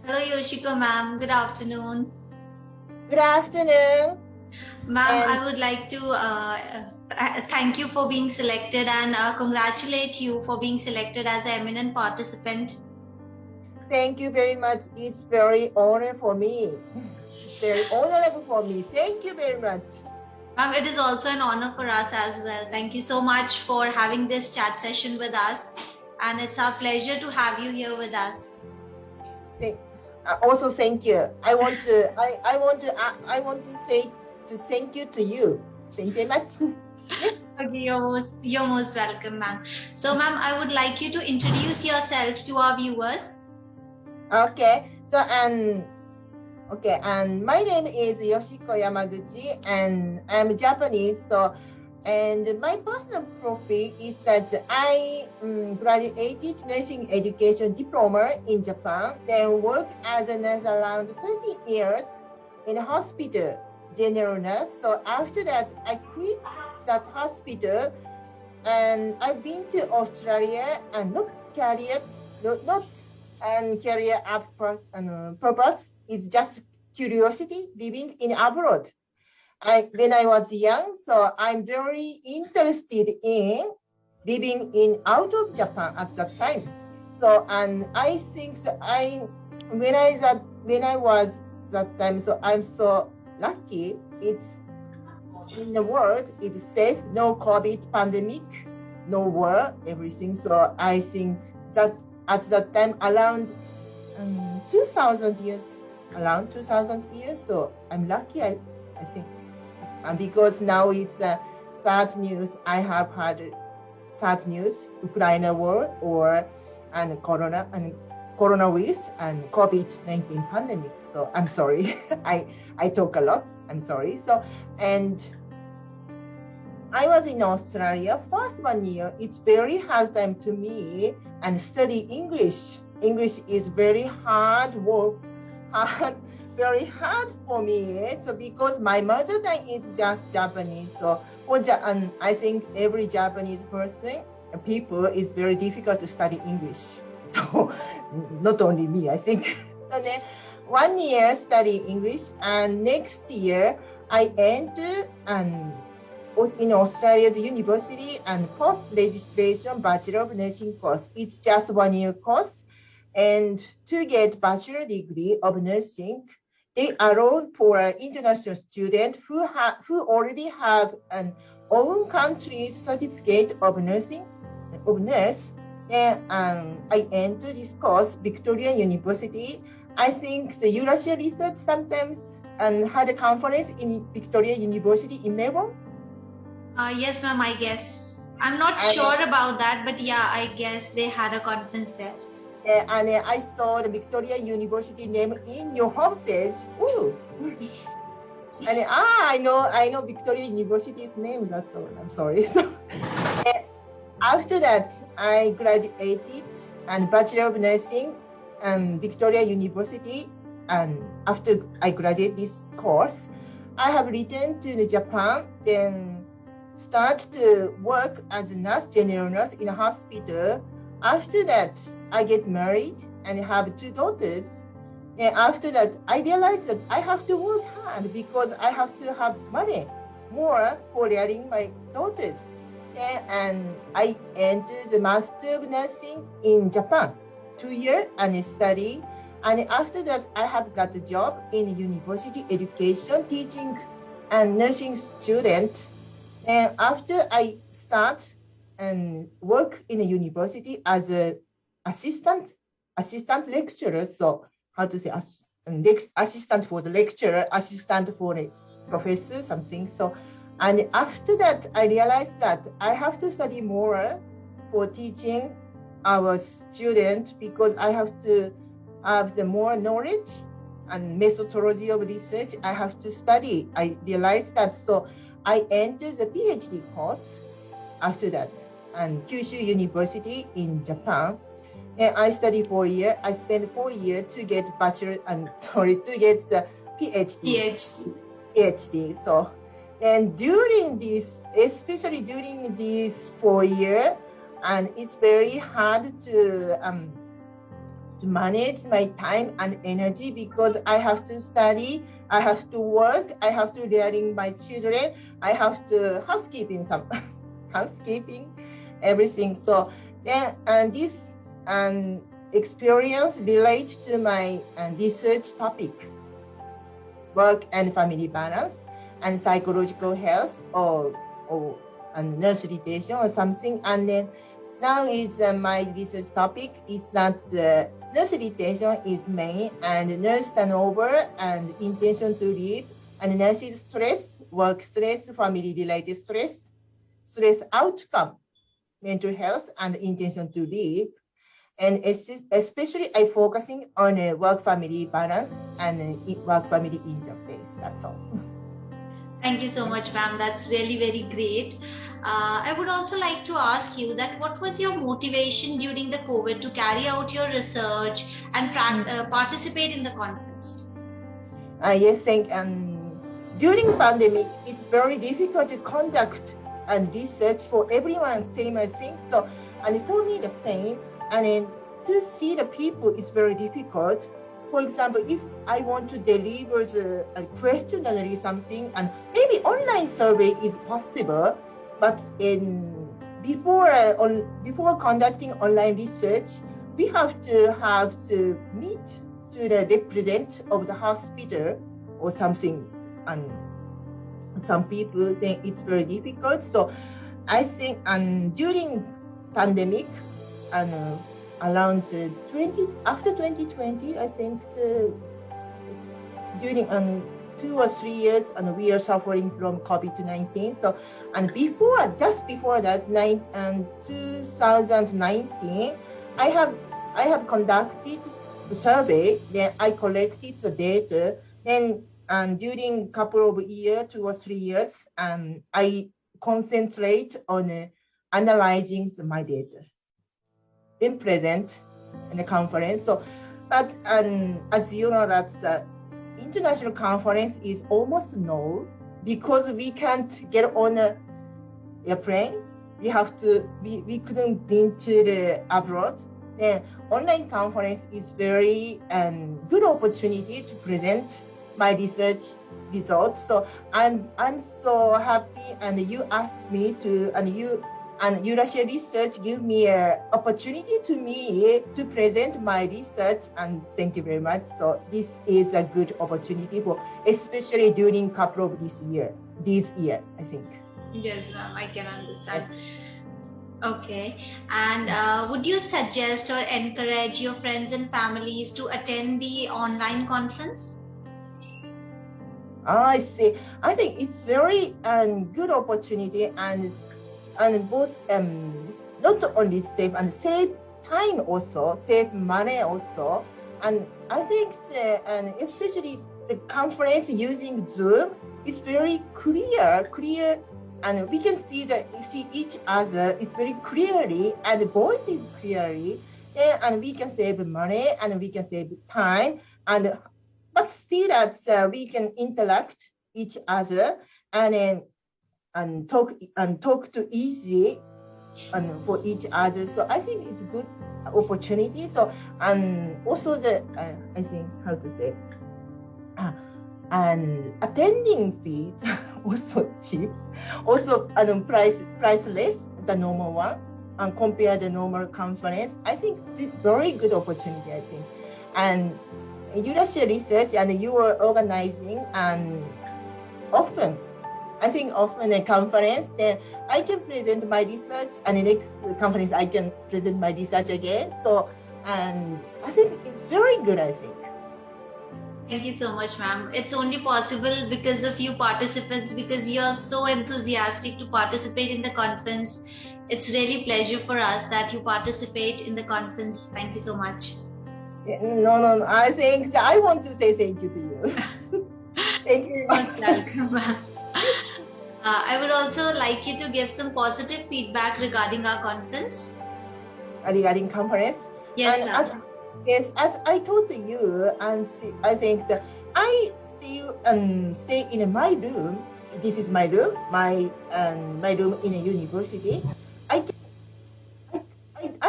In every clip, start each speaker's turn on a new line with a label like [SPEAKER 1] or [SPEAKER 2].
[SPEAKER 1] Hello, Yoshiko ma'am. Good afternoon.
[SPEAKER 2] Good afternoon.
[SPEAKER 1] Ma'am,
[SPEAKER 2] And
[SPEAKER 1] I would like to thank you for being selected and congratulate you for being selected as an eminent participant.
[SPEAKER 2] thank you very much. It's very honor for me. It's very honorable for me. Thank you very much.
[SPEAKER 1] Ma'am, it is also an honor for us as well. Thank you so much for having this chat session with us. And it's our pleasure to have you here with us.
[SPEAKER 2] Also, thank you. I want to say thank you to you. Thank you very much. Yes.
[SPEAKER 1] Okay, you're most welcome, ma'am. So, ma'am, I would like you to introduce yourself to our viewers.
[SPEAKER 2] Okay. And my name is Yoshiko Yamaguchi, and I'm Japanese. And my personal profile is that I graduated nursing education diploma in Japan, then worked as a nurse around 30 years in a hospital, general nurse. So after that, I quit that hospital, and I've been to Australia and career up purpose is just curiosity living in abroad. When I was young, so I'm very interested in living in out of Japan at that time. So and I think that when I was that time, so I'm so lucky. It's in the world, it's safe, no COVID pandemic, no war, everything. So I think that at that time around 2000 years, so I'm lucky, I think. And because now it's sad news, I have had sad news, Ukraine war and coronavirus and COVID-19 pandemic. So I'm sorry, I talk a lot. I'm sorry. So and I was in Australia first 1 year. It's very hard time to me and study English. English is very hard work, very hard for me. So because my mother tongue is just Japanese, so and I think every Japanese people is very difficult to study English. So not only me, I think. So then 1 year study English, and next year I enter in Australia's university and post-registration Bachelor of Nursing course. It's just 1 year course. And to get bachelor degree of nursing, they allow for an international student who already have an own country's certificate of nurse. And I entered this course, Victoria University. I think the Eurasia Research sometimes had a conference in Victoria University in Melbourne.
[SPEAKER 1] Yes, ma'am, I guess. I'm not sure about that, but yeah, I guess they had a conference there.
[SPEAKER 2] And I saw the Victoria University name in your homepage. Ooh. And I know Victoria University's name. That's all. I'm sorry. So, after that, I graduated and Bachelor of Nursing Victoria University. And after I graduated this course, I have returned to Japan. Then start to work as a nurse, general nurse in a hospital. After that, I get married and have 2 daughters. And after that, I realized that I have to work hard because I have to have money more for rearing my daughters. And I entered the Master of Nursing in Japan, 2 years, and study. And after that, I have got a job in university education, teaching and nursing student. And after I start and work in a university as a assistant lecturer. So how to say assistant for the lecturer, assistant for the professor, something. So, and after that, I realized that I have to study more for teaching our students because I have to have the more knowledge and methodology of research. I have to study. I realized that. So I entered the PhD course after that, and Kyushu University in Japan. And I studied 4 years. I spent 4 years to get to get the PhD. So, and especially during these 4 years, and it's very hard to to manage my time and energy because I have to study, I have to work, I have to rearing my children, I have to housekeeping housekeeping, everything. So then and this experience relate to my research topic, work and family balance and psychological health or nurse rotation or something. And then now is my research topic is that nurse rotation is main and nurse turnover and intention to leave and nurses stress, work stress, family related stress, stress outcome, mental health and intention to leave. And especially I focusing on work-family balance and work-family interface. That's all.
[SPEAKER 1] Thank you so much, ma'am. That's really very great. I would also like to ask you that what was your motivation during the COVID to carry out your research and participate in the conference?
[SPEAKER 2] Yes, during pandemic, it's very difficult to conduct and research for everyone, same I think. So, and for me the same. And then to see the people is very difficult. For example, if I want to deliver a questionnaire something, and maybe online survey is possible, but before conducting online research, we have to meet to the representative of the hospital or something, and some people think it's very difficult. So I think during pandemic and around after 2020, I think during 2 or 3 years, and we are suffering from COVID-19. So and just before that, 2019, I have conducted the survey. Then I collected the data. Then and during couple of years, 2 or 3 years, I concentrate on analyzing my data, then present in the conference. So, but as you know, that international conference is almost no, because we can't get on a airplane. We couldn't been to the abroad. Then online conference is very good opportunity to present my research results. So I'm so happy, and you asked me to, and Eurasia Research give me an opportunity to present my research, and thank you very much. So this is a good opportunity for, especially during couple of this year, I think.
[SPEAKER 1] Yes, I can understand. Okay, and would you suggest or encourage your friends and families to attend the online conference?
[SPEAKER 2] I see. I think it's very good opportunity, and both not only save time also, save money also, and I think especially the conference using Zoom is very clear, and we can see each other. It's very clearly, and the voice is clearly, and we can save money and we can save time, but still that we can interact each other and talk to easy and for each other. So I think it's a good opportunity. So and also I think how to say and attending fees also cheap, also priceless, the normal one, and compare the normal conference. I think it's very good opportunity, I think. And Eurasia Research, and you are organizing and often a conference, then I can present my research, and the next conference I can present my research again. So, and I think it's very good, I think.
[SPEAKER 1] Thank you so much, ma'am. It's only possible because of you participants, because you are so enthusiastic to participate in the conference. It's really pleasure for us that you participate in the conference. Thank you so much.
[SPEAKER 2] No. I think I want to say thank you to you. Thank you.
[SPEAKER 1] Most welcome, ma'am. I would also like you to give some positive feedback regarding our conference.
[SPEAKER 2] Regarding conference?
[SPEAKER 1] Yes, ma'am.
[SPEAKER 2] Yes, as I told you, and I think that I still stay in my room. This is my room, my room in a university. I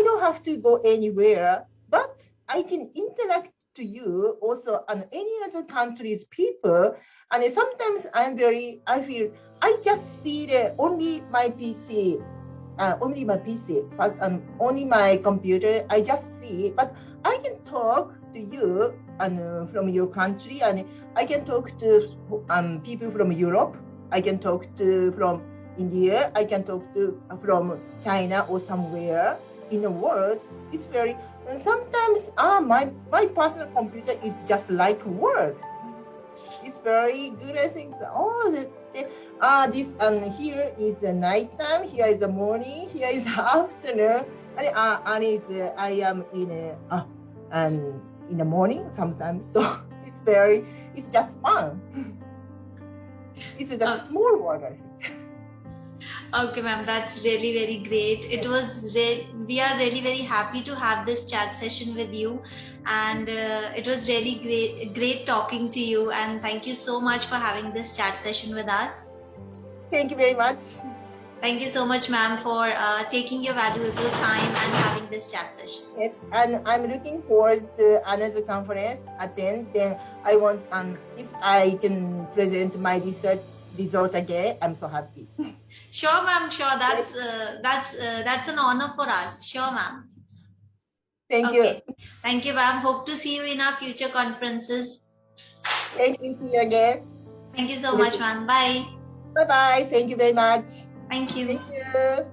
[SPEAKER 2] don't have to go anywhere, but I can interact to you also and any other countries people. And sometimes I feel I just see only my PC, but only my computer. I just see, but I can talk to you and from your country, and I can talk to people from Europe. I can talk to from India. I can talk to from China or somewhere in the world. It's very. And sometimes my personal computer is just like work. It's very good. I think so. This here is the nighttime. Here is the morning. Here is the afternoon. And I am in the morning sometimes. So it's just fun. It's just a small world, I think.
[SPEAKER 1] Okay, ma'am, that's really very great. We are really very happy to have this chat session with you, and it was really great talking to you. And thank you so much for having this chat session with us.
[SPEAKER 2] Thank you very much.
[SPEAKER 1] Thank you so much, ma'am, for taking your valuable time and having this chat session.
[SPEAKER 2] Yes, and I'm looking forward to another conference attend. Then I want if I can present my research result again, I'm so happy.
[SPEAKER 1] Sure, ma'am. Sure, that's an honor for us. Sure, ma'am.
[SPEAKER 2] Thank you.
[SPEAKER 1] Thank you, ma'am. Hope to see you in our future conferences.
[SPEAKER 2] Thank you. See you again.
[SPEAKER 1] Thank you so much, ma'am. Bye.
[SPEAKER 2] Bye bye. Thank you very much.
[SPEAKER 1] Thank you.
[SPEAKER 2] Thank you.